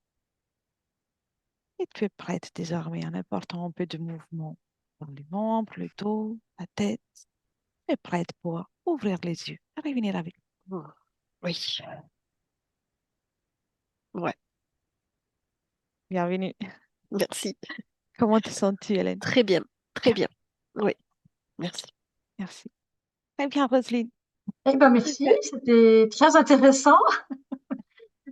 Et tu es prête désormais en apportant un peu de mouvement dans les membres, le dos, la tête. Tu es prête pour ouvrir les yeux et revenir avec. Mm. Oui. Ouais. Bienvenue. Merci. Comment te sens-tu, Hélène? Très bien, très bien. Oui, merci. Merci. Très bien, Roselyne. Eh ben merci, Euh, c'était très intéressant.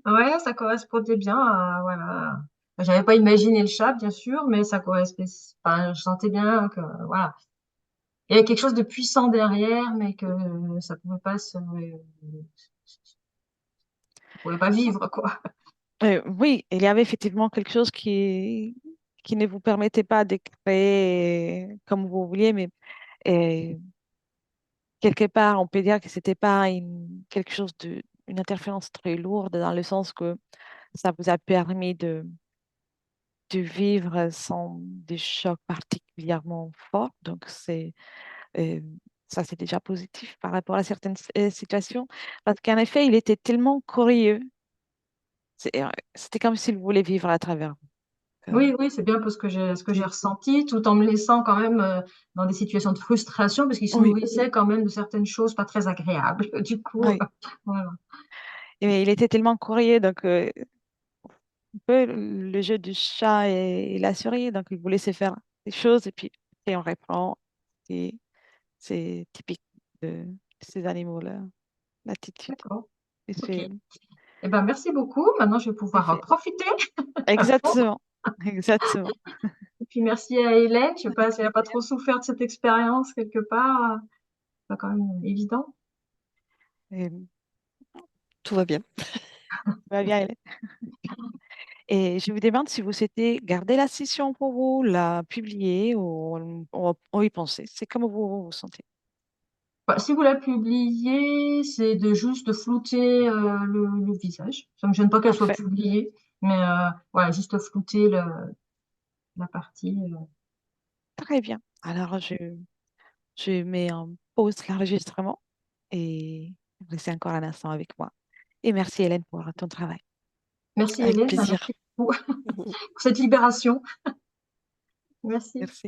Ouais, ça correspondait bien à, voilà. J'avais pas imaginé le chat, bien sûr, mais ça correspondait, enfin, je sentais bien que, voilà. Il y avait quelque chose de puissant derrière, mais que ça pouvait pas vivre, quoi. oui, il y avait effectivement quelque chose qui ne vous permettait pas de créer comme vous vouliez, mais euh, quelque part, on peut dire que c'était pas quelque chose une interférence très lourde dans le sens que ça vous a permis de vivre sans des chocs particulièrement forts. Donc, euh, ça, c'est déjà positif par rapport à certaines situations. Parce qu'en effet, il était tellement curieux. C'était comme s'il voulait vivre à travers vous. Oui, oui, c'est bien parce que ce que j'ai ressenti, tout en me laissant quand même dans des situations de frustration, parce qu'il se Oui, nourrissait quand même de certaines choses pas très agréables. Du coup, oui. voilà. Et il était tellement curieux, donc un peu le jeu du chat et la souris, donc il vous laissait faire des choses et on reprend. Et c'est typique de ces animaux-là, l'attitude. D'accord. Et Ok. c'est Eh ben, merci beaucoup. Maintenant, je vais c'est pouvoir fait. profiter à fond. Exactement, exactement. Et puis, merci à Hélène. Je sais pas si elle n'a pas trop souffert de cette expérience quelque part. C'est pas quand même évident. Et, Tout va bien. va bien, Hélène. Et je vous demande si vous souhaitez garder la session pour vous, la publier ou y penser. C'est comme vous vous sentez. Bah, si vous la publiez, c'est de juste de flouter le visage. Ça me gêne pas qu'elle soit Parfait. publiée, mais voilà, juste flouter la partie. Très bien. Alors, je mets en pause l'enregistrement et restez encore un instant avec moi. Et merci, Hélène, pour ton travail. Merci Avec Hélène, plaisir. merci beaucoup pour cette libération. Merci. Merci.